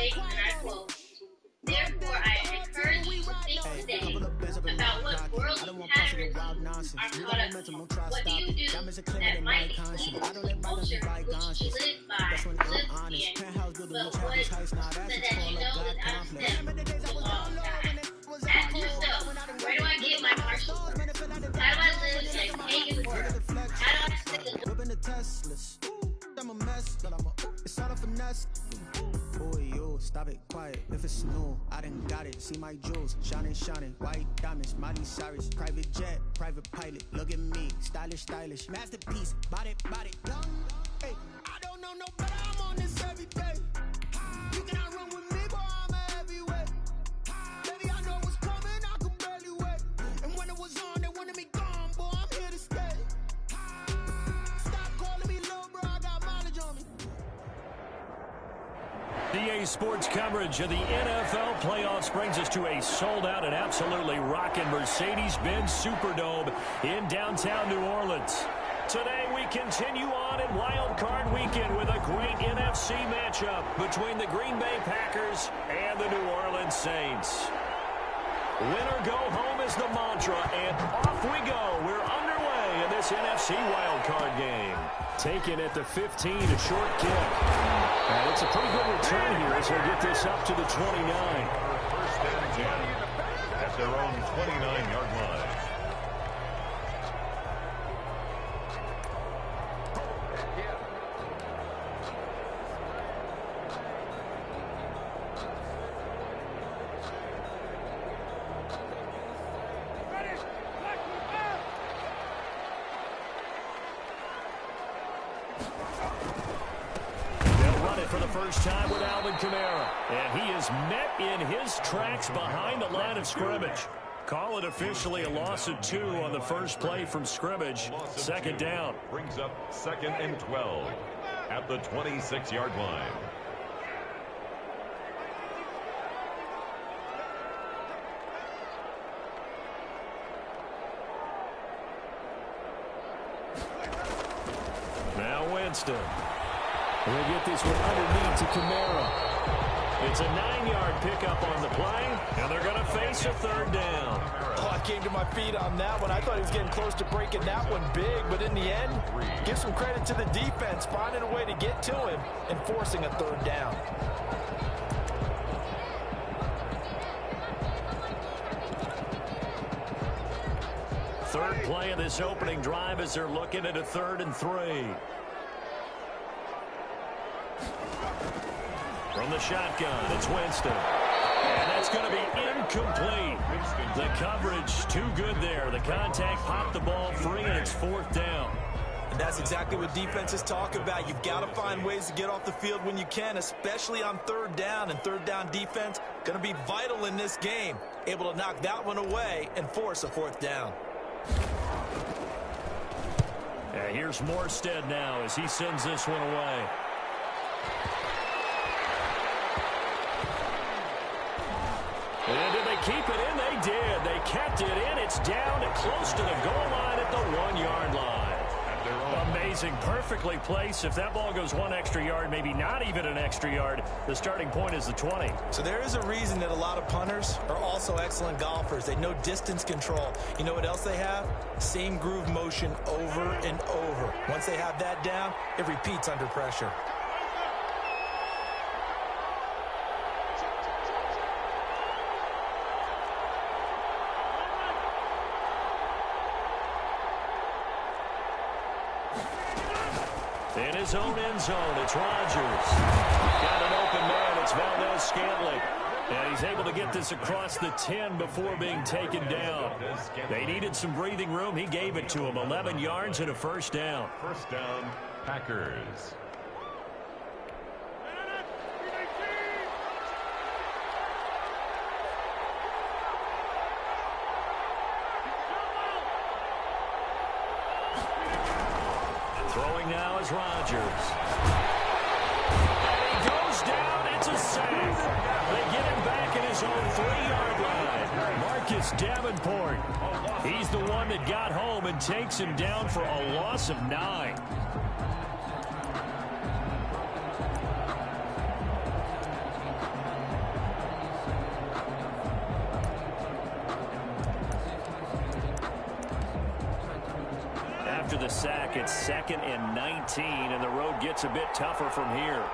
states, and I quote, "Therefore, I encourage you to think today about what worldly patterns are caught up in. What do you do that might be pleasing to the culture which you live by, live in, but so that you know that out of step will all die? Ask yourself, where do I get my martial work? How do I live in a pagan world? How do I stay the I'm a mess, but it's all a finesse. Boy, you stop it quiet. If it's new, I done got it. See my jewels, shining, white diamonds, Miley Cyrus, private jet, private pilot. Look at me, stylish, masterpiece, body, young. Hey, I don't know no better. I'm on this every day. You cannot run with me, boy. I'm a heavyweight. Baby, I know what's coming. I could barely wait. And when it was on, they wanted me gone, boy. I'm here to stay. Stop calling me low, bro. I got mileage on me. DA Sports coverage of the NFL playoffs brings us to a sold-out and absolutely rocking Mercedes-Benz Superdome in downtown New Orleans. Today we continue on in Wild Card Weekend with a great NFC matchup between the Green Bay Packers and the New Orleans Saints. Win or go home is the mantra, and off we go. We're underway in this NFC Wild Card game. Taken at the 15, a short kick. And it's a pretty good return here as they'll get this up to the 29. First and 10 at their own 29-yard line. For the first time with Alvin Kamara. And he is met in his tracks behind the line of scrimmage. Call it officially a loss of 2 on the first play from scrimmage. Second down. Brings up 2nd and 12 at the 26-yard line. Now Winston. We'll get this one underneath to Kamara. It's a 9-yard pickup on the play, and they're going to face a third down. Oh, I came to my feet on that one. I thought he was getting close to breaking that one big, but in the end, give some credit to the defense, finding a way to get to him and forcing a third down. Third play of this opening drive as they're looking at a 3rd and 3. From the shotgun, it's Winston. And that's going to be incomplete. The coverage too good there. The contact popped the ball free, and it's 4th down. And that's exactly what defenses talk about. You've got to find ways to get off the field when you can, especially on 3rd down. And 3rd down defense going to be vital in this game. Able to knock that one away and force a 4th down. Yeah, here's Morstead now as he sends this one away. And did they keep it in? They did. They kept it in. It's down and close to the goal line at the 1-yard line. Amazing. Perfectly placed. If that ball goes 1 extra yard, maybe not even an extra yard, the starting point is the 20. So there is a reason that a lot of punters are also excellent golfers. They know distance control. You know what else they have? Same groove motion over and over. Once they have that down, it repeats under pressure. In his own end zone, it's Rodgers. Got an open man, it's Valdez-Scantling. And he's able to get this across the 10 before being taken down. They needed some breathing room. He gave it to him. 11 yards and a 1st down. 1st down, Packers. Throwing now is Rodgers. And he goes down. It's a sack. They get him back in his own 3-yard line. Marcus Davenport. He's the one that got home and takes him down for a loss of 9. the sack. It's 2nd and 19, and the road gets a bit tougher from here.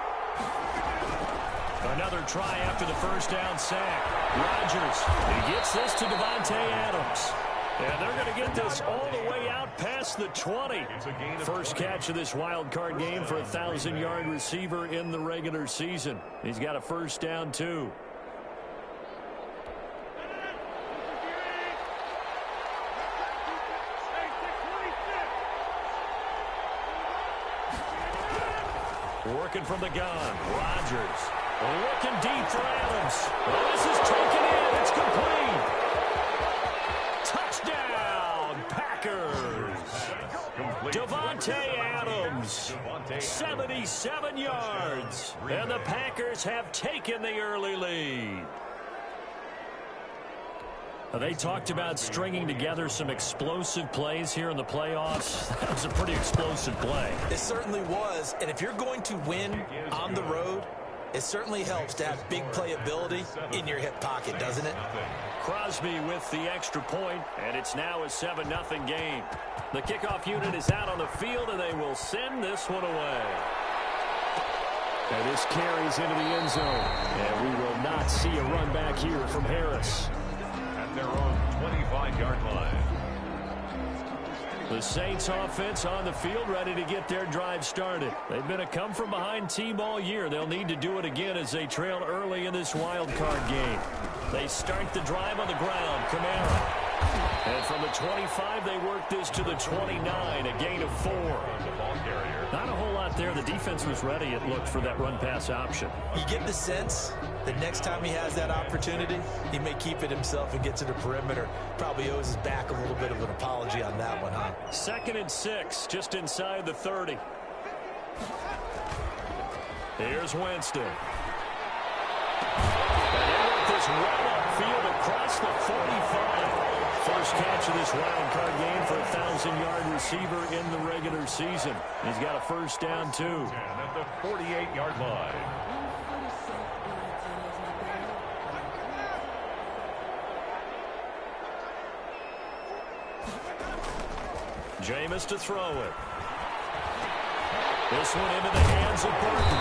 Another try after the first down sack. Rodgers, he gets this to Davante Adams. And they're going to get this all the way out past the 20. First catch of this wild card game for a 1,000-yard receiver in the regular season. He's got a first down, too. Working from the gun. Rodgers looking deep for Adams. Oh, this is taken in. It's complete. Touchdown, Packers. Davante Adams, 77 yards. And the Packers have taken the early lead. They talked about stringing together some explosive plays here in the playoffs. That was a pretty explosive play. It certainly was. And if you're going to win on the road, it certainly helps to have big playability in your hip pocket, doesn't it? Crosby with the extra point, and it's now a 7-0 game. The kickoff unit is out on the field, and they will send this one away. And this carries into the end zone, and we will not see a run back here from Harris. At their own 25-yard line. The Saints offense on the field, ready to get their drive started. They've been a come-from-behind team all year. They'll need to do it again as they trail early in this wild card game. They start the drive on the ground. Kamara. And from the 25, they work this to the 29, a gain of 4. Not a whole lot there. The defense was ready, it looked, for that run-pass option. You get the sense that next time he has that opportunity, he may keep it himself and get to the perimeter. Probably owes his back a little bit of an apology on that one, huh? 2nd and 6, just inside the 30. Here's Winston. And they work this well upfield across the 45. First catch of this wild card game for a 1,000-yard receiver in the regular season. He's got a first down, too. At the 48-yard line. Jameis to throw it. This one into the hands of Burton.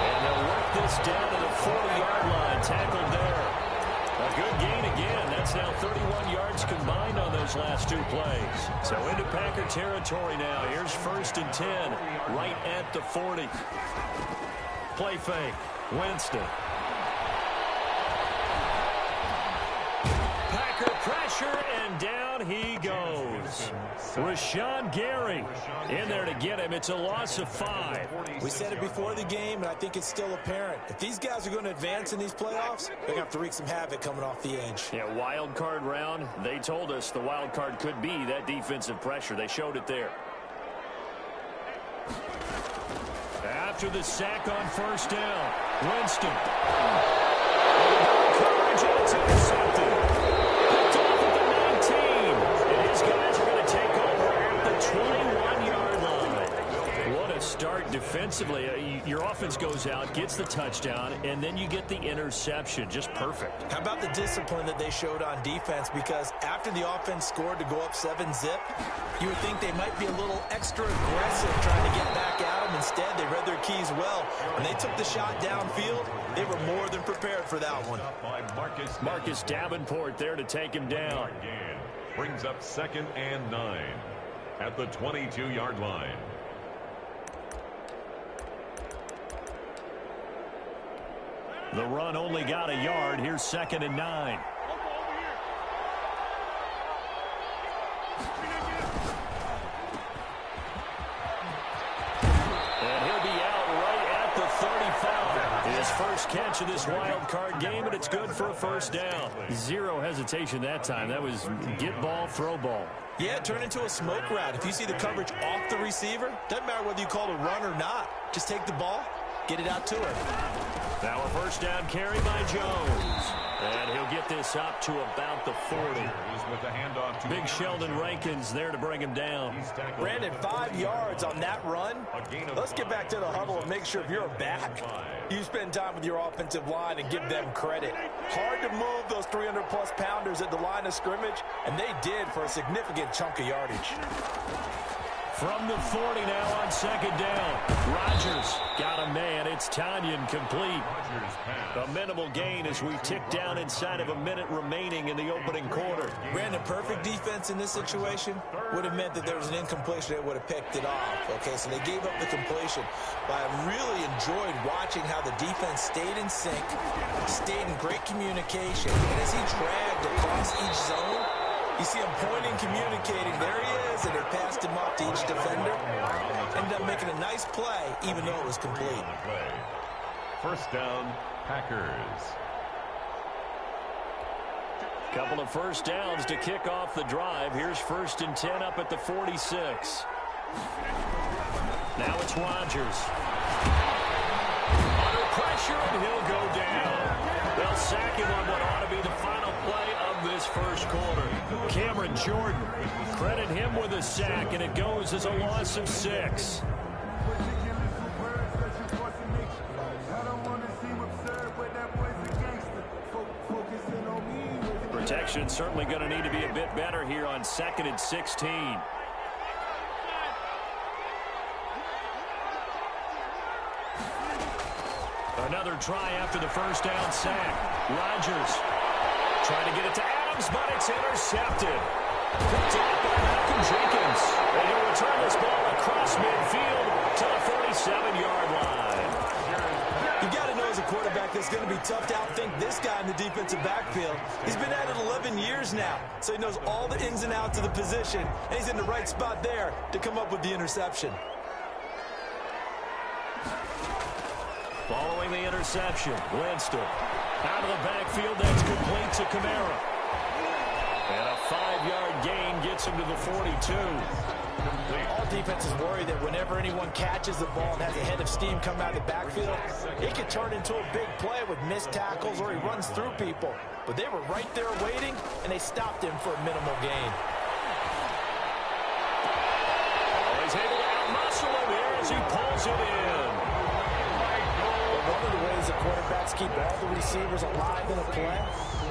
And they'll work this down to the 40-yard line. Tackled there. A good gain again. That's now 31 yards combined on those last two plays. So into Packer territory now. Here's 1st and 10, right at the 40. Play fake. Winston. Packer pressure, and down he goes. Rashawn Gary in there to get him. It's a loss of 5. We said it before the game, and I think it's still apparent. If these guys are going to advance in these playoffs, they're going to have to wreak some havoc coming off the edge. Yeah, wild card round. They told us the wild card could be that defensive pressure. They showed it there. After the sack on first down, Winston. Coverage, and it's intercepted. Picked off at the 19. And his guys are going to take over at the 21-yard line. What a start defensively. Your offense goes out, gets the touchdown, and then you get the interception. Just perfect. How about the discipline that they showed on defense? Because after the offense scored to go up 7-zip, you would think they might be a little extra aggressive trying to get back at them. Instead, they read their keys well. When they took the shot downfield, they were more than prepared for that one. Marcus Davenport there to take him down. Brings up 2nd and 9 at the 22-yard line. The run only got a yard. Here's 2nd and 9. And he'll be out right at the 35. His first catch of this wild card game, and it's good for a first down. Zero hesitation that time. That was get ball, throw ball. Yeah, it turned into a smoke route. If you see the coverage off the receiver, doesn't matter whether you call it a run or not. Just take the ball, get it out to him. Now a first down carry by Jones. And he'll get this up to about the 40. Big Sheldon Rankins there to bring him down. Brandon, 5 yards on that run. Let's get back to the huddle and make sure if you're a back, you spend time with your offensive line and give them credit. Hard to move those 300-plus pounders at the line of scrimmage, and they did for a significant chunk of yardage. From the 40 now on second down. Rodgers got a man. It's Tanyan complete. A minimal gain as we tick down inside of a minute remaining in the opening quarter. Brandon, perfect defense in this situation would have meant that there was an incompletion that would have picked it off. Okay, so they gave up the completion. But I really enjoyed watching how the defense stayed in sync, stayed in great communication. And as he dragged across each zone, you see him pointing, communicating. There he is, and they passed him off to each defender. Ended up making a nice play, even though it was complete. First down, Packers. Couple of first downs to kick off the drive. Here's 1st and 10 up at the 46. Now it's Rodgers. Under pressure, and he'll go down. They'll sack him on what ought to be the final play of this first quarter. Cameron Jordan, credit him with a sack, and it goes as a loss of 6. Protection certainly going to need to be a bit better here on 2nd and 16. Another try after the first down sack. Rodgers trying to get it to Adams, but it's intercepted. Picked up by Malcolm Jenkins. And he'll return this ball across midfield to the 47-yard line. You got to know as a quarterback that's going to be tough to outthink this guy in the defensive backfield. He's been at it 11 years now, so he knows all the ins and outs of the position, and he's in the right spot there to come up with the interception. Following the interception, Winston out of the backfield. That's complete to Kamara. And a 5-yard gain gets him to the 42. All defenses worry that whenever anyone catches the ball and has a head of steam come out of the backfield, it can turn into a big play with missed tackles or he runs through people. But they were right there waiting, and they stopped him for a minimal gain. He's able to outmuscle him here as he pulls it in. One of the ways the quarterbacks keep all the receivers alive in a play,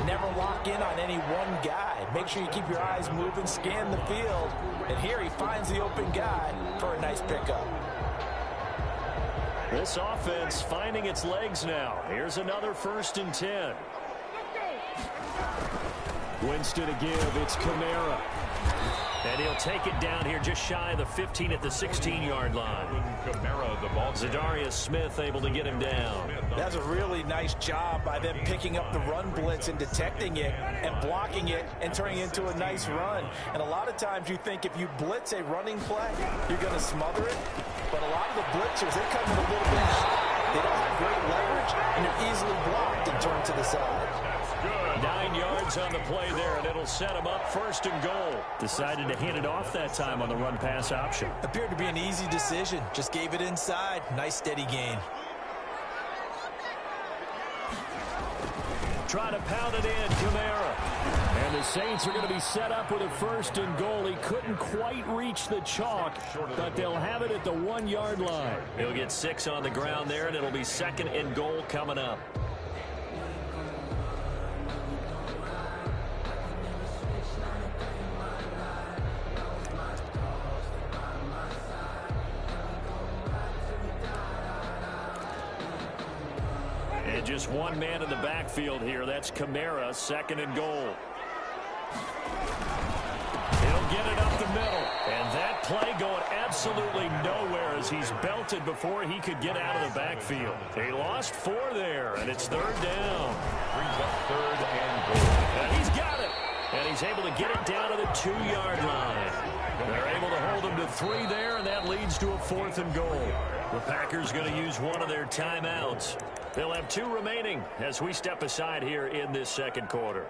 never lock in on any one guy. Make sure you keep your eyes moving, scan the field, and here he finds the open guy for a nice pickup. This offense finding its legs now. Here's another 1st and 10. Winston to give. It's Kamara. And he'll take it down here just shy of the 15 at the 16-yard line. Kamara, the ball. Zadarius Smith able to get him down. That's a really nice job by them picking up the run blitz and detecting it and blocking it and turning it into a nice run. And a lot of times you think if you blitz a running play, you're going to smother it. But a lot of the blitzers, they come in a little bit high. They don't have great leverage, and they're easily blocked and turned to the side. 9 yards on the play there, and it'll set him up 1st and goal. Decided to hand it off that time on the run-pass option. Appeared to be an easy decision. Just gave it inside. Nice steady gain. Try to pound it in, Kamara. And the Saints are going to be set up with a 1st and goal. He couldn't quite reach the chalk, but they'll have it at the 1-yard line. He'll get 6 on the ground there, and it'll be 2nd and goal coming up. And just one man in the backfield here. That's Kamara, 2nd and goal. He'll get it up the middle. And that play going absolutely nowhere as he's belted before he could get out of the backfield. He lost 4 there, and it's 3rd down. Brings up 3rd and goal. And he's got it. And he's able to get it down to the 2-yard line. They're able to hold him to 3 there, and that leads to a 4th and goal. The Packers going to use one of their timeouts. They'll have 2 remaining as we step aside here in this 2nd quarter.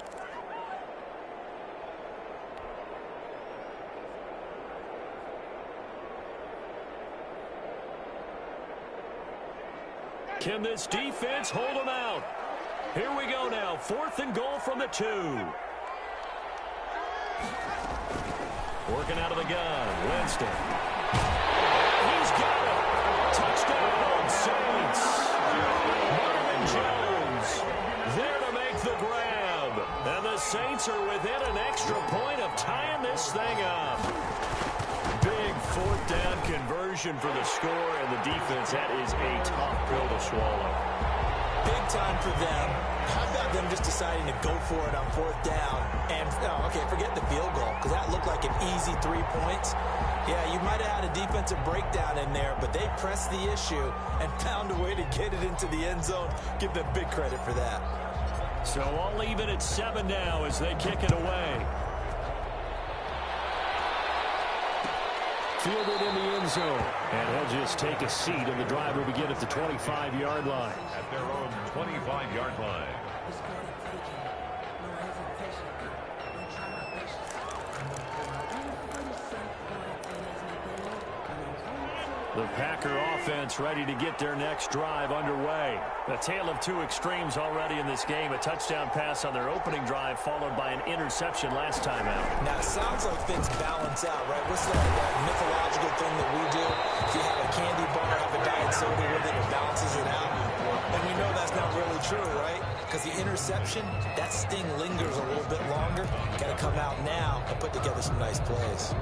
Can this defense hold them out? Here we go now. 4th and goal from the 2. Working out of the gun. Winston. He's got it. Touchdown, Saints. Marvin Jones there to make the grab. And the Saints are within an extra point of tying this thing up. Big fourth down conversion for the score, and the defense, that is a tough pill to swallow. Big time for them. How about them just deciding to go for it on fourth down? And, okay, forget the field goal, because that looked like an easy 3 points. Yeah, you might have had a defensive breakdown in there, but they pressed the issue and found a way to get it into the end zone. Give them big credit for that. So I'll leave it at 7 now as they kick it away. Fielded in the end zone. And he'll just take a seat, and the drive will begin at the 25-yard line. At their own 25-yard line. The Packer offense ready to get their next drive underway. A tale of two extremes already in this game. A touchdown pass on their opening drive followed by an interception last time out. Now, it sounds like things balance out, right? What's that mythological thing that we do? If you have a candy bar, have a diet soda with it, it balances it out. And we know that's not really true, right? Because the interception, that sting lingers a little bit longer. Got to come out now and put together some nice plays.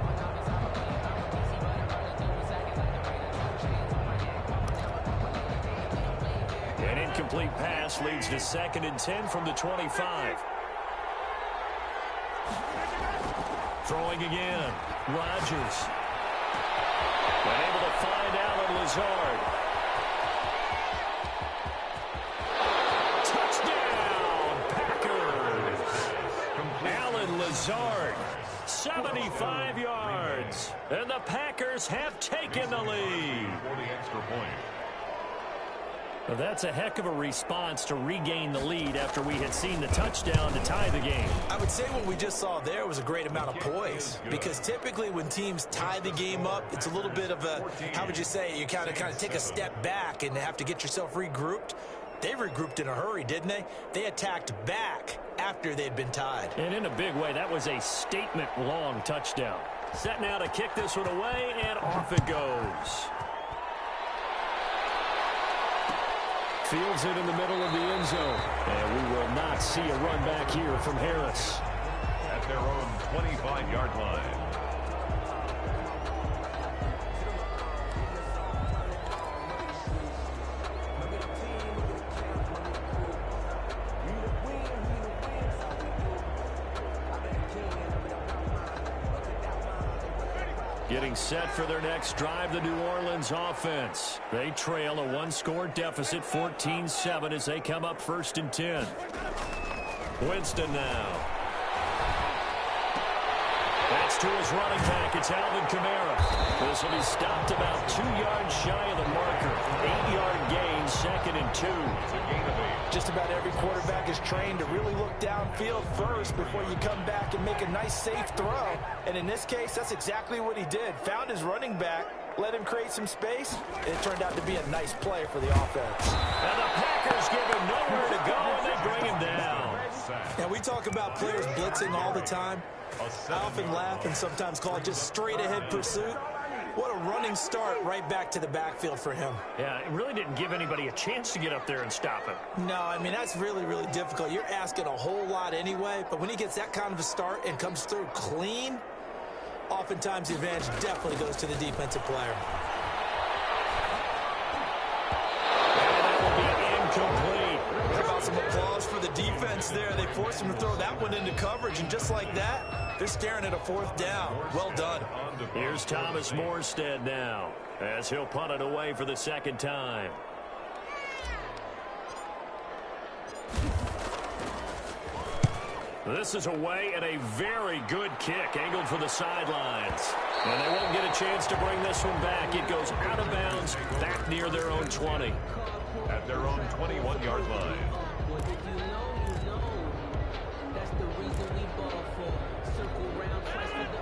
An incomplete pass leads to 2nd and 10 from the 25. Throwing again. Rodgers. Unable to find Allen Lazard. Touchdown, Packers. Allen Lazard, 75 yards. And the Packers have taken the lead. For the extra point. Well, that's a heck of a response to regain the lead after we had seen the touchdown to tie the game. I would say what we just saw there was a great amount of poise, because typically when teams tie the game up, it's a little bit of a, how would you say, you kind of take a step back and have to get yourself regrouped. They regrouped in a hurry, didn't they? They attacked back after they'd been tied. And in a big way, that was a statement-long touchdown. Set now to kick this one away, and off it goes. Fields it in the middle of the end zone. And we will not see a run back here from Harris. At their own 25-yard line. Getting set for their next drive, the New Orleans offense. They trail a one-score deficit, 14-7, as they come up 1st and 10. Winston now. That's to his running back. It's Alvin Kamara. This will be stopped about 2 yards shy of the marker. 8-yard gain, 2nd and 2. Just about every quarterback is trained to really look downfield first before you come back and make a nice, safe throw. And in this case, that's exactly what he did. Found his running back, let him create some space, and it turned out to be a nice play for the offense. And the Packers give him nowhere to go, and they bring him down. Now, we talk about players blitzing all the time. I often laugh and sometimes call it just straight-ahead pursuit. What a running start right back to the backfield for him. Yeah, it really didn't give anybody a chance to get up there and stop him. No, I mean, that's really, really difficult. You're asking a whole lot anyway, but when he gets that kind of a start and comes through clean, oftentimes the advantage definitely goes to the defensive player. And that will be incomplete. How about some applause for the defense there? They forced him to throw that one into coverage, and just like that, they're staring at a 4th down. Well done. Here's Thomas Morstead now, as he'll punt it away for the 2nd time. This is away, and a very good kick, angled for the sidelines. And they won't get a chance to bring this one back. It goes out of bounds, back near their own 20. At their own 21-yard line.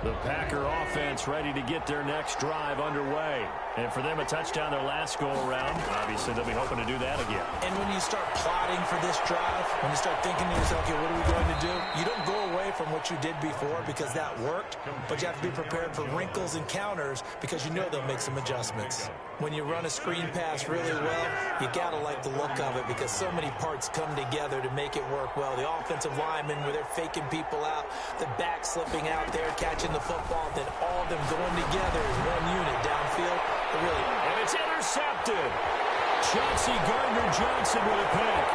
The Packer offense ready to get their next drive underway. And for them, a touchdown their last go-around. Obviously, they'll be hoping to do that again. And when you start plotting for this drive, when you start thinking to yourself, okay, what are we going to do? You don't go away from what you did before because that worked, but you have to be prepared for wrinkles and counters because you know they'll make some adjustments. When you run a screen pass really well, you got to like the look of it because so many parts come together to make it work well. The offensive linemen, where they're faking people out, the back slipping out there, catching the football, then all of them going together as one unit downfield. And it's intercepted. Chauncey Gardner-Johnson with a pick.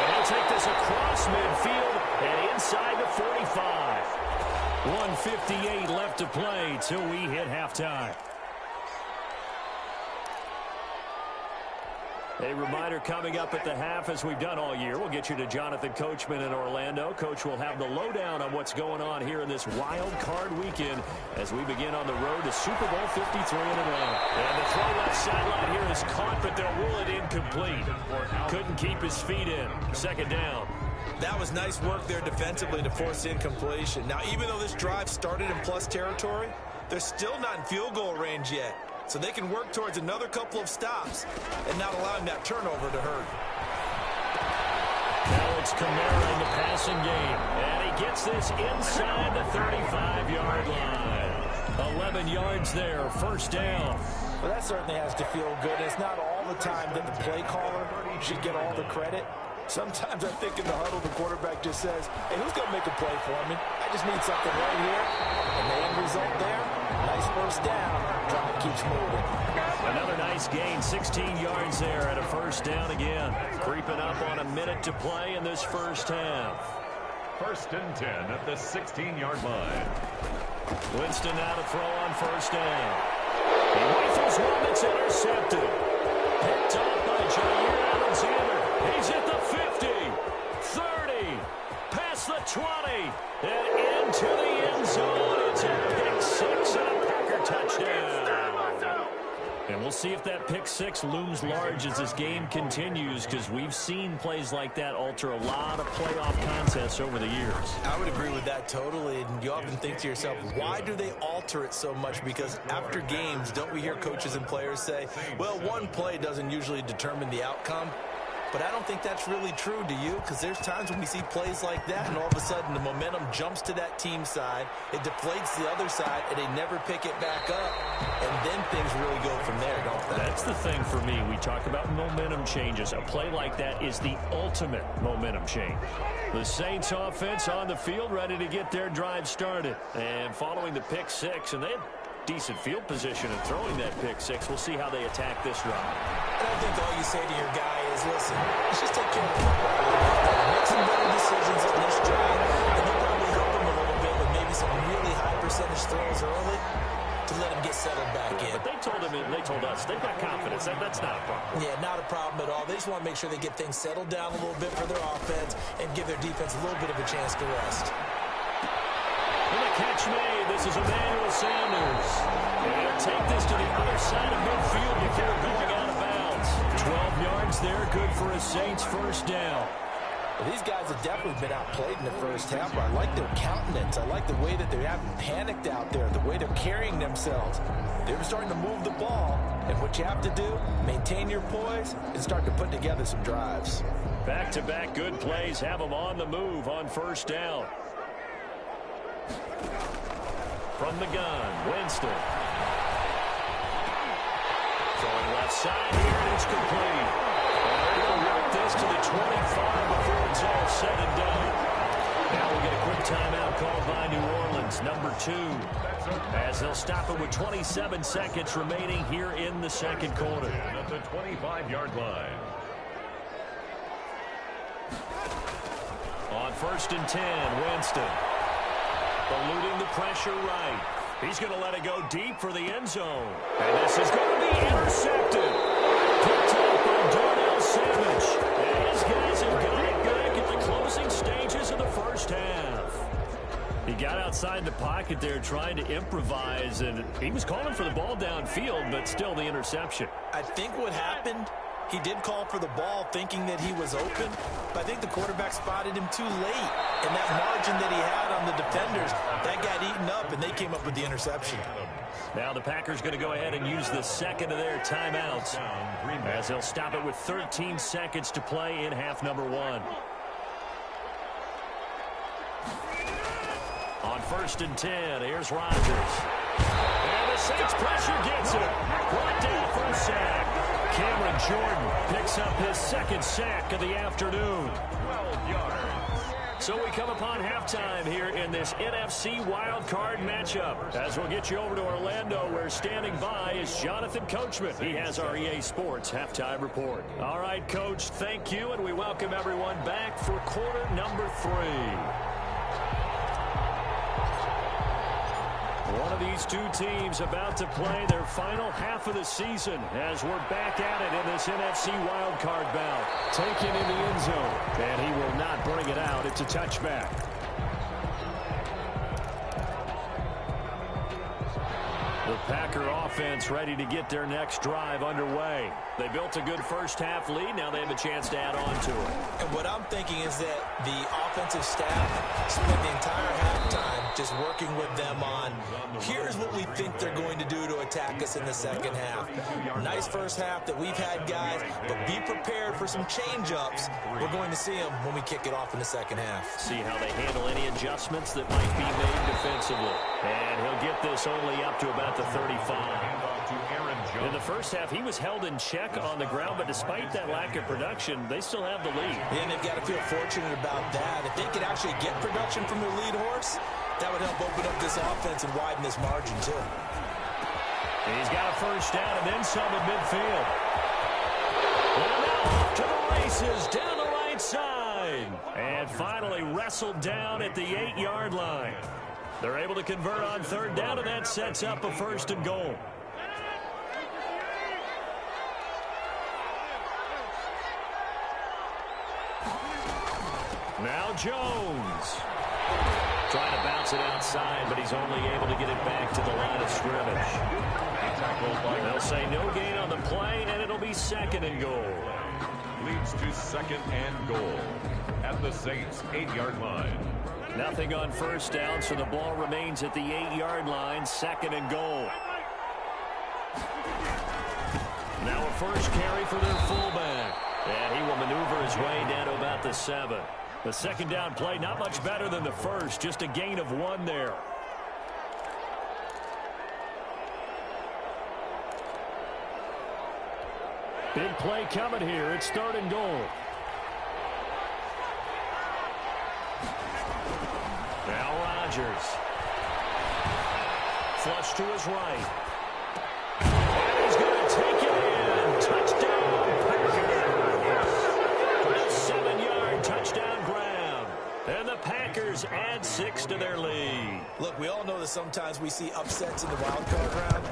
And he'll take this across midfield and inside the 45. 1:58 left to play till we hit halftime. A reminder coming up at the half, as we've done all year. We'll get you to Jonathan Coachman in Orlando. Coach will have the lowdown on what's going on here in this wild card weekend as we begin on the road to Super Bowl 53 in Atlanta. And the throw left sideline here is caught, but they'll rule it incomplete. Couldn't keep his feet in. Second down. That was nice work there defensively to force incompletion. Now, even though this drive started in plus territory, they're still not in field goal range yet. So they can work towards another couple of stops and not allowing that turnover to hurt. Now it's Kamara in the passing game. And he gets this inside the 35-yard line. 11 yards there, first down. Well, that certainly has to feel good. It's not all the time that the play caller should get all the credit. Sometimes I think in the huddle, the quarterback just says, hey, who's going to make a play for me? I just need something right here. And the end result there, nice first down. Drive keeps moving. Another nice gain, 16 yards there, and a first down again. Creeping up on a minute to play in this first half. 1st and 10 at the 16-yard line. Winston now to throw on first down. He rifles one that's intercepted. Picked off by Jair Alexander. He's at the 50, 30, past the 20, and into the end zone. It's a pick six and a Packer touchdown. And we'll see if that pick six looms large as this game continues, because we've seen plays like that alter a lot of playoff contests over the years. I would agree with that totally. And you often think to yourself, why do they alter it so much? Because after games, don't we hear coaches and players say, well, one play doesn't usually determine the outcome? But I don't think that's really true, do you? Because there's times when we see plays like that, and all of a sudden the momentum jumps to that team side, it deflates the other side, and they never pick it back up. And then things really go from there, don't they? That's the thing for me. We talk about momentum changes. A play like that is the ultimate momentum change. The Saints offense on the field, ready to get their drive started. And following the pick six, and they have decent field position and throwing that pick six. We'll see how they attack this drive. And I think all you say to your guy is, listen, let's just take care of the football. Make some better decisions on this drive, and they'll probably help him a little bit with maybe some really high percentage throws early to let him get settled back in. But they told us they've got confidence. That's not a problem. Yeah, not a problem at all. They just want to make sure they get things settled down a little bit for their offense and give their defense a little bit of a chance to rest. And the catch made. This is Emmanuel Sanders. And he'll take this to the other side of midfield before going out of bounds. 12 yards there, good for a Saints first down. Well, these guys have definitely been outplayed in the first half, but I like their countenance. I like the way that they haven't panicked out there, the way they're carrying themselves. They're starting to move the ball, and what you have to do, maintain your poise and start to put together some drives. Back-to-back good plays have them on the move on first down. From the gun, Winston. Throwing left side here, and it's complete. And they're going to work this to the 25 before it's all said and done. Now we get a quick timeout called by New Orleans, number 2. As they'll stop it with 27 seconds remaining here in the second quarter. At the 25-yard line. On 1st and 10, Winston. Eluding the pressure right. He's going to let it go deep for the end zone. And this is going to be intercepted. Picked up by Darnell Savage. And his guys have got it back at the closing stages of the first half. He got outside the pocket there trying to improvise, and he was calling for the ball downfield, but still the interception. I think what happened He did call for the ball thinking that he was open, but I think the quarterback spotted him too late. And that margin that he had on the defenders, that got eaten up, and they came up with the interception. Now the Packers going to go ahead and use the second of their timeouts as they'll stop it with 13 seconds to play in half number 1. On 1st and 10, here's Rodgers. And the Saints pressure gets it. Brought down for a sack. Cameron Jordan picks up his second sack of the afternoon. 12 yards. So we come upon halftime here in this NFC wildcard matchup. As we'll get you over to Orlando, where standing by is Jonathan Coachman. He has our EA Sports halftime report. All right, Coach, thank you, and we welcome everyone back for quarter number 3. One of these two teams about to play their final half of the season as we're back at it in this NFC wildcard bout. Taken in the end zone, and he will not bring it out. It's a touchback. The Packer offense ready to get their next drive underway. They built a good first half lead. Now they have a chance to add on to it. And what I'm thinking is that the offensive staff spent the entire halftime just working with them on, here's what we think they're going to do to attack us in the second half. Nice first half that we've had, guys, but be prepared for some change-ups. We're going to see them when we kick it off in the second half. See how they handle any adjustments that might be made defensively. And he'll get this only up to about the 35. In the first half, he was held in check on the ground, but despite that lack of production, they still have the lead. And they've got to feel fortunate about that. If they could actually get production from their lead horse, that would help open up this offense and widen this margin, too. He's got a first down and then some at midfield. And now off to the races down the right side. And finally wrestled down at the 8-yard line. They're able to convert on third down, and that sets up a 1st and goal. Now Jones. Trying to bounce it outside, but he's only able to get it back to the line of scrimmage. They'll say no gain on the play, and it'll be 2nd and goal. Leads to 2nd and goal at the Saints' 8-yard line. Nothing on first down, so the ball remains at the 8-yard line, 2nd and goal. Now a first carry for their fullback. And he will maneuver his way down to about the 7. The second down play, not much better than the first, just a gain of 1 there. Big play coming here. It's 3rd and goal. Now Rodgers. Flush to his right. And he's going to take it in. Touchdown, Packers. 7-yard touchdown ground. And the Packers add 6 to their lead. Look, we all know that sometimes we see upsets in the wild card round,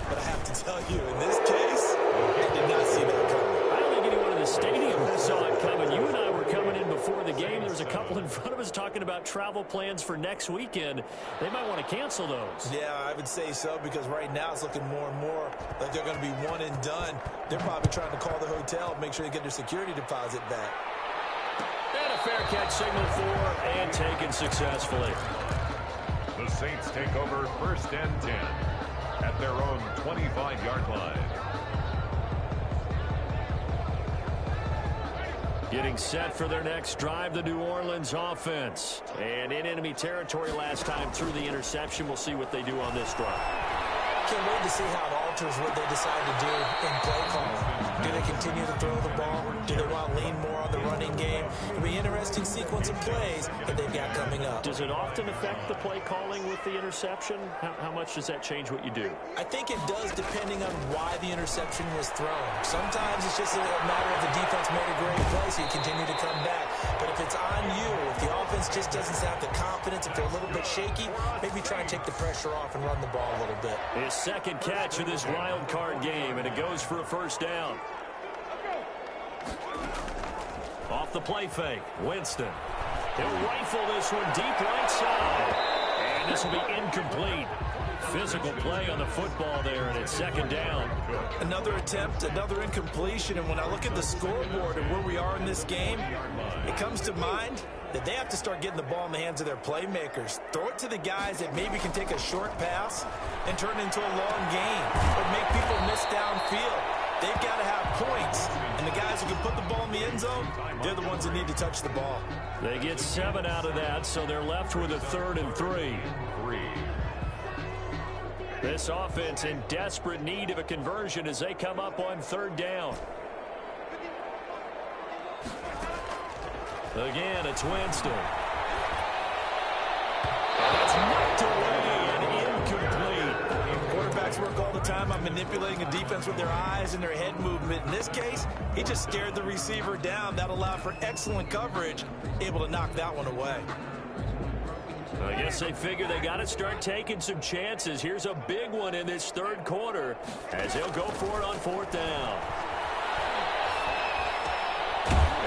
but I have to tell you, in this case, I did not see that coming. I don't think anyone in the stadium saw it coming. You and I were coming in before the game. There was a couple in front of us talking about travel plans for next weekend. They might want to cancel those. Yeah, I would say so, because right now it's looking more and more like they're going to be one and done. They're probably trying to call the hotel, make sure they get their security deposit back. And a fair catch signal for and taken successfully. The Saints take over 1st and 10 at their own 25-yard line. Getting set for their next drive, the New Orleans offense. And in enemy territory last time through the interception. We'll see what they do on this drive. Can't wait to see how it alters what they decide to do in play calling. Do they continue to throw the ball? Do they want to lean more on the running game? It'll be an interesting sequence of plays that they've got coming up. Does it often affect the play calling with the interception? How much does that change what you do? I think it does, depending on why the interception was thrown. Sometimes it's just a matter of the defense made a great play, so you continue to come back. But if it's on you, if the offense just doesn't have the confidence, if they're a little bit shaky, maybe try and take the pressure off and run the ball a little bit. His second catch of this wild card game, and it goes for a first down. Off the play fake, Winston. He'll rifle this one deep right side. And this will be incomplete. physical play on the football there, and it's second down. Another attempt, another incompletion, and when I look at the scoreboard and where we are in this game, it comes to mind that they have to start getting the ball in the hands of their playmakers. Throw it to the guys that maybe can take a short pass and turn it into a long gain or make people miss downfield. They've got to have points, and the guys who can put the ball in the end zone, they're the ones that need to touch the ball. They get 7 out of that, so they're left with a 3rd and 3. This offense in desperate need of a conversion as they come up on 3rd down. Again, it's Winston. And that's knocked away and incomplete. Quarterbacks work all the time on manipulating a defense with their eyes and their head movement. In this case, he just stared the receiver down. That allowed for excellent coverage, able to knock that one away. I guess they figure they got to start taking some chances. Here's a big one in this 3rd quarter as they'll go for it on 4th down.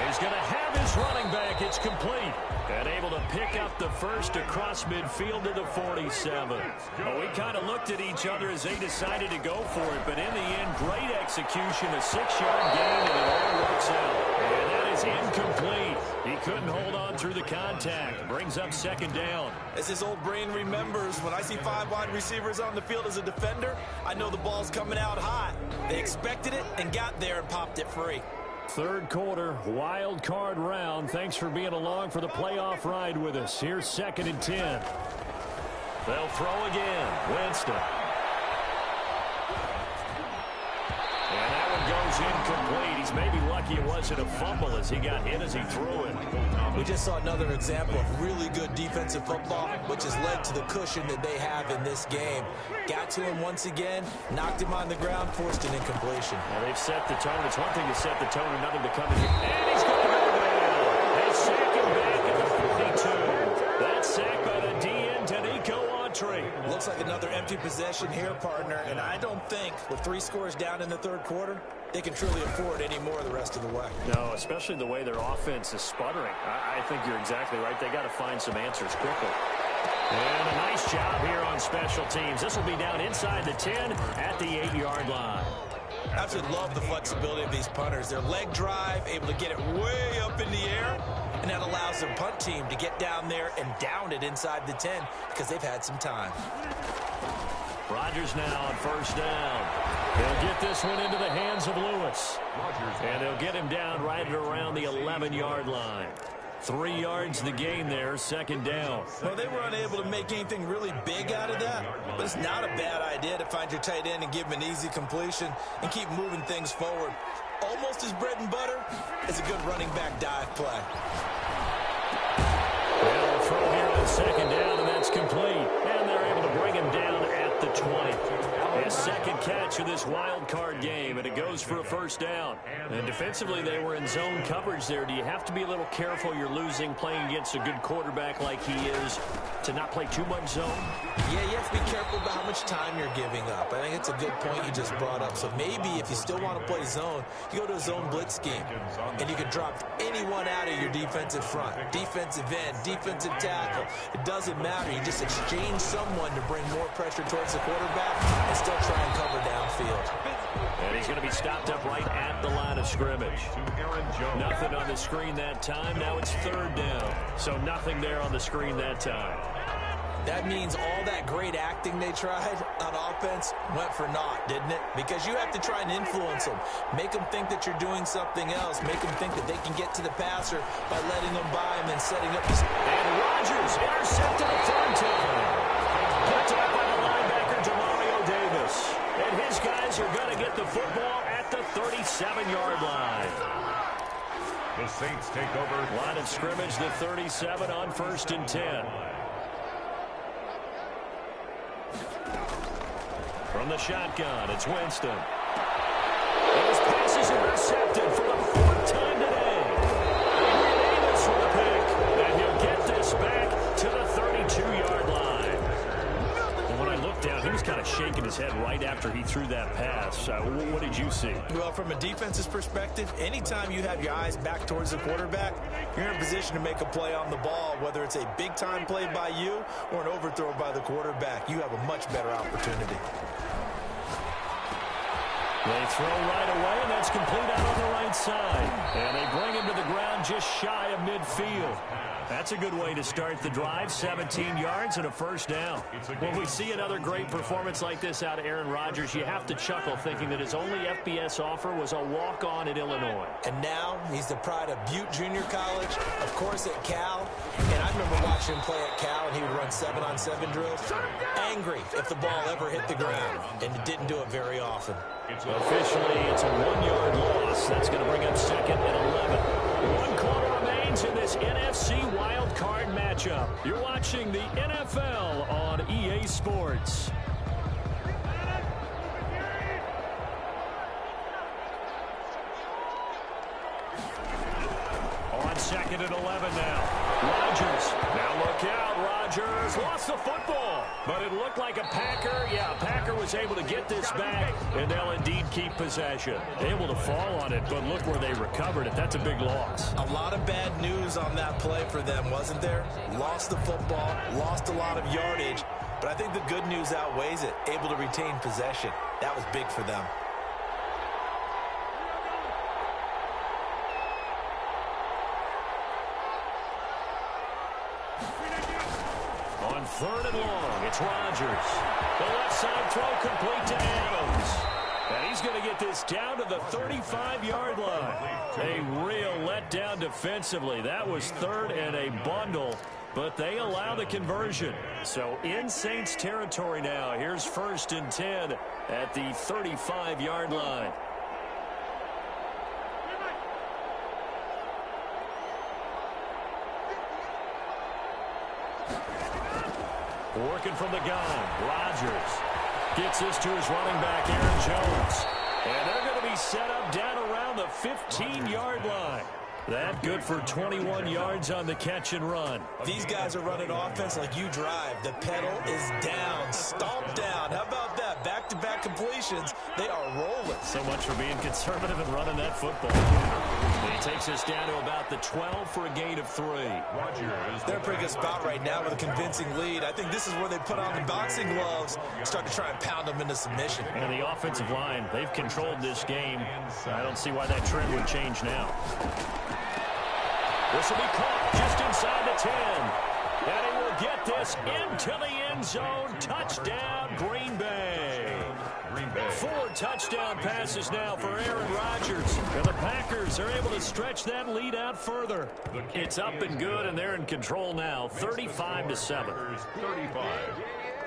He's going to have his running back. It's complete. And able to pick up the first across midfield to the 47. Well, we kind of looked at each other as they decided to go for it. But in the end, great execution, a 6-yard gain, and it all works out. And that is incomplete. He couldn't hold on through the contact. Brings up 2nd down. As his old brain remembers, when I see 5 wide receivers on the field as a defender, I know the ball's coming out hot. They expected it and got there and popped it free. 3rd quarter, wild card round. Thanks for being along for the playoff ride with us. Here's 2nd and 10. They'll throw again. Winston. And that one goes incomplete. He's maybe lucky it wasn't a fumble as he got hit as he threw it. We just saw another example of really good defensive football, which has led to the cushion that they have in this game. Got to him once again, knocked him on the ground, forced an incompletion. Well, they've set the tone. It's one thing to set the tone, another to come in here. And he's going to go down. They sack him back at the 42. That's sacked by the DN, Tanico Autry. Looks like another empty possession here, partner, and I don't think with 3 scores down in the 3rd quarter, they can truly afford any more the rest of the way. No, especially the way their offense is sputtering. I think you're exactly right. They got to find some answers quickly. And a nice job here on special teams. This will be down inside the 10 at the 8-yard line. I absolutely love the flexibility of these punters. Their leg drive, able to get it way up in the air, and that allows their punt team to get down there and down it inside the 10 because they've had some time. Rodgers now on 1st down. He'll get this one into the hands of Lewis. And they'll get him down right at around the 11-yard line. 3 yards the gain there, 2nd down. Well, they were unable to make anything really big out of that, but it's not a bad idea to find your tight end and give him an easy completion and keep moving things forward. Almost as bread and butter as a good running back dive play. They'll throw here on 2nd down, and that's complete. And they're able to bring him down at the 20. His 2nd catch of this wild card game, and it goes for a 1st down. And defensively, they were in zone coverage there. Do you have to be a little careful you're losing playing against a good quarterback like he is to not play too much zone? Yeah, you have to be careful about how much time you're giving up. I think it's a good point you just brought up. So maybe if you still want to play zone, you go to a zone blitz scheme, and you can drop anyone out of your defensive front, defensive end, defensive tackle. It doesn't matter. You just exchange someone to bring more pressure towards the quarterback and still try and cover downfield. And he's going to be stopped up right at the line of scrimmage. Nothing on the screen that time. Now it's 3rd down. So nothing there on the screen that time. That means all that great acting they tried on offense went for naught, didn't it? Because you have to try and influence them. Make them think that you're doing something else. Make them think that they can get to the passer by letting them by and then setting up the... And Rodgers intercepted a 3rd time. Picked up by the linebacker, Demario Davis. And his guys are going to get the football at the 37-yard line. The Saints take over. Line of scrimmage, the 37 on 1st and 10. From the shotgun, it's Winston. And his pass is intercepted for the 4th time today. Davis with a pick, and he'll get this back to the 32-yard line. And when I looked down, he was kind of shaking his head right after he threw that pass. What did you see? Well, from a defense's perspective, anytime you have your eyes back towards the quarterback, you're in a position to make a play on the ball, whether it's a big-time play by you or an overthrow by the quarterback. You have a much better opportunity. They throw right away, and that's complete out on the right side. And they bring him to the ground just shy of midfield. That's a good way to start the drive, 17 yards and a first down. When we see another great performance like this out of Aaron Rodgers, you have to chuckle thinking that his only FBS offer was a walk-on at Illinois. And now he's the pride of Butte Junior College, of course at Cal. And I remember watching him play at Cal, and he would run 7-on-7 drills. Angry if the ball ever hit the ground, and it didn't do it very often. Officially, it's a 1-yard loss. That's going to bring up second and 11. 1 quarter remains in this NFC Wild Card matchup. You're watching the NFL on EA Sports. On second and 11 now. Rodgers. Now look out. Rodgers lost the football. But it looked like a Packer. Yeah, Packer was able to get this back, and they'll indeed keep possession. Able to fall on it, but look where they recovered it. That's a big loss. A lot of bad news on that play for them, wasn't there? Lost the football, lost a lot of yardage, but I think the good news outweighs it. Able to retain possession. That was big for them. On third and long, it's Rodgers. The left side throw complete to Adams. And he's going to get this down to the 35-yard line. A real letdown defensively. That was third and a bundle, but they allow the conversion. So in Saints territory now. Here's first and 10 at the 35-yard line. Working from the gun, Rodgers gets this to his running back, Aaron Jones. And they're going to be set up down around the 15-yard line. That good for 21 yards on the catch and run. These guys are running offense like you drive. The pedal is down, stomped down. How about that? Back-to-back completions. They are rolling. So much for being conservative and running that football. He takes us down to about the 12 for a gain of 3. They're in a pretty good spot right now with a convincing lead. I think this is where they put on the boxing gloves and start to try and pound them into submission. And the offensive line, they've controlled this game. I don't see why that trend would change now. This will be caught just inside the 10. And he will get this into the end zone. Touchdown, Green Bay. 4 touchdown passes now for Aaron Rodgers. And the Packers are able to stretch that lead out further. It's up and good, and they're in control now, 35-7. 35,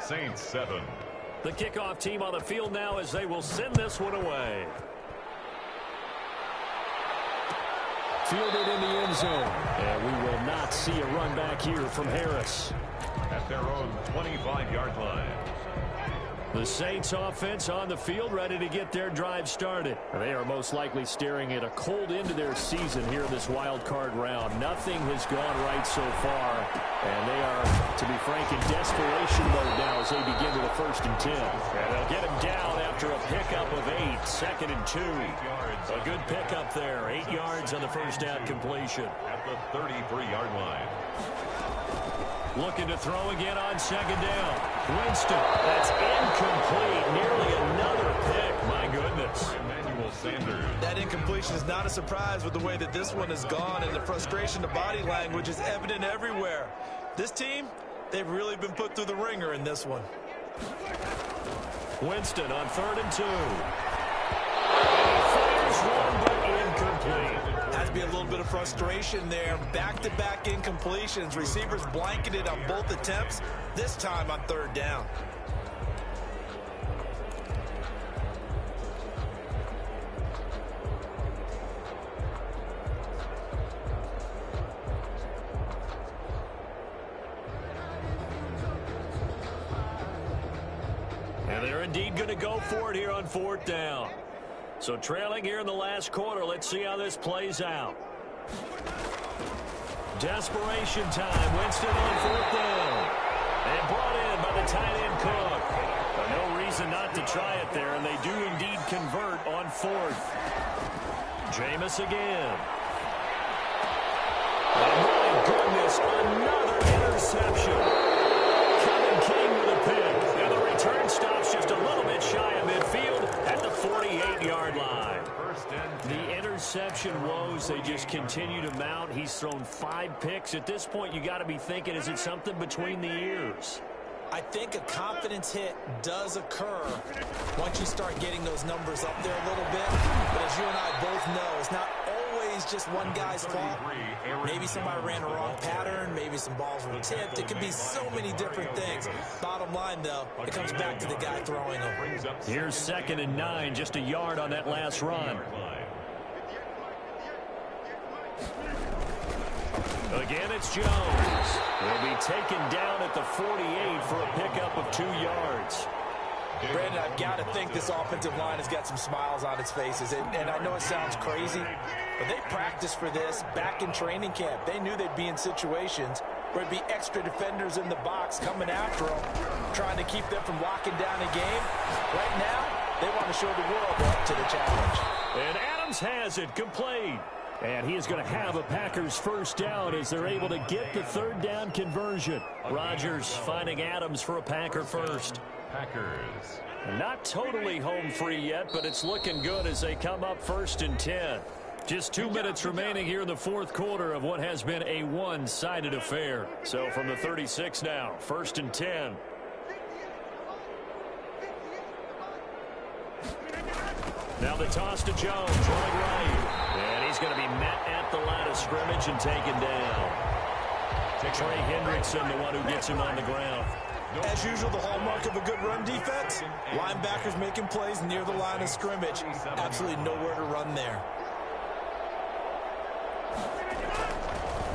Saints 7. The kickoff team on the field now as they will send this one away. Fielded in the end zone. And we will not see a run back here from Harris. At their own 25-yard line. The Saints offense on the field, ready to get their drive started. They are most likely staring at a cold end to their season here in this wild card round. Nothing has gone right so far, and they are, to be frank, in desperation mode now as they begin with a 1st and 10. And they'll get him down after a pickup of 8, 2nd and 2. A good pickup there, 8 yards on the first down completion. At the 33-yard line. Looking to throw again on 2nd down. Winston, that's incomplete. Nearly another pick. My goodness. Emmanuel Sanders. That incompletion is not a surprise with the way that this one has gone, and the frustration to body language is evident everywhere. This team, they've really been put through the ringer in this one. Winston on 3rd and 2. Fires one, but incomplete. Has to be a little bit of frustration there. Back-to-back incompletions. Receivers blanketed on both attempts, this time on 3rd down. And they're indeed going to go for it here on 4th down. So trailing here in the last quarter, let's see how this plays out. Desperation time. Winston on 4th down. And brought in by the tight end Cook. But no reason reason not to try it there, and they do indeed convert on fourth. Jameis again. Oh, my goodness, another interception. Kevin King with a pick, and the return stops just a little bit shy of midfield at the 48-yard line. The interception woes, they just continue to mount. He's thrown 5 picks. At this point, you got to be thinking, is it something between the ears? I think a confidence hit does occur once you start getting those numbers up there a little bit. But as you and I both know, it's not always just one guy's fault. Maybe somebody ran a wrong pattern. Maybe some balls were tipped. It could be so many different things. Bottom line, though, it comes back to the guy throwing them. Here's 2nd and 9, just a yard on that last run. Again, it's Jones. He'll be taken down at the 48 for a pickup of 2 yards. Brandon, I've got to think this offensive line has got some smiles on its faces. And I know it sounds crazy, but they practiced for this back in training camp. They knew they'd be in situations where there'd be extra defenders in the box coming after them, trying to keep them from locking down a game. Right now, they want to show the world they're up to the challenge. And Adams has it complete. And he is going to have a Packers first down as they're able to get the 3rd down conversion. Rodgers finding Adams for a Packer first. Packers. Not totally home free yet, but it's looking good as they come up 1st and 10. Just 2 minutes remaining here in the 4th quarter of what has been a one-sided affair. So from the 36 now, 1st and 10. Now the toss to Jones, running right. And he's going to be met at the line of scrimmage and taken down. Trey Hendrickson, the one who gets him on the ground. As usual, the hallmark of a good run defense, linebackers making plays near the line of scrimmage. Absolutely nowhere to run there.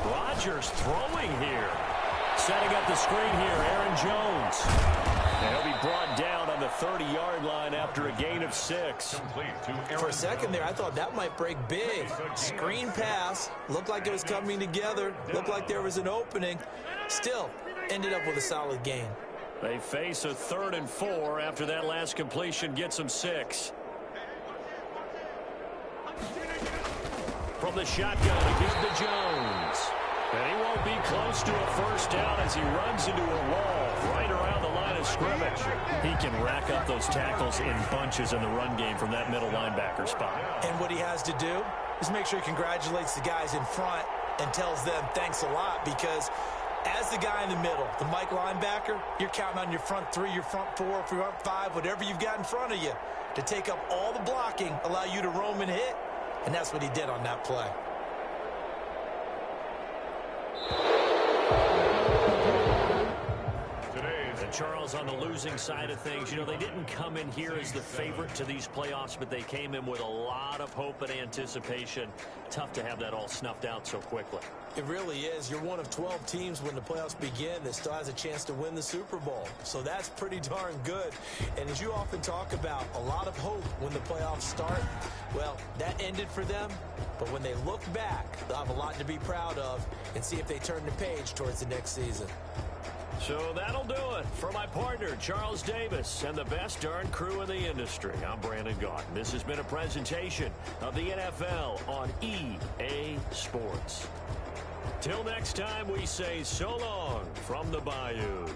Rodgers throwing here. Setting up the screen here, Aaron Jones. And he'll be brought down on the 30-yard line after a gain of 6. For a second there, I thought that might break big. Screen pass. Looked like it was coming together. Looked like there was an opening. Still, ended up with a solid gain. They face a 3rd and 4 after that last completion gets them 6. From the shotgun, again to Jones. And he won't be close to a first down as he runs into a wall right around the line of scrimmage. He can rack up those tackles in bunches in the run game from that middle linebacker spot. And what he has to do is make sure he congratulates the guys in front and tells them thanks a lot, because as the guy in the middle, the Mike linebacker, you're counting on your front 3, your front 4, your front 5, whatever you've got in front of you to take up all the blocking, allow you to roam and hit. And that's what he did on that play. Charles, on the losing side of things, you know, they didn't come in here as the favorite to these playoffs, but they came in with a lot of hope and anticipation. Tough to have that all snuffed out so quickly. It really is. You're one of 12 teams when the playoffs begin that still has a chance to win the Super Bowl. So that's pretty darn good. And as you often talk about, a lot of hope when the playoffs start. Well, that ended for them. But when they look back, they'll have a lot to be proud of and see if they turn the page towards the next season. So that'll do it. For my partner, Charles Davis, and the best darn crew in the industry, I'm Brandon Gaughan. This has been a presentation of the NFL on EA Sports. Till next time, we say so long from the Bayou.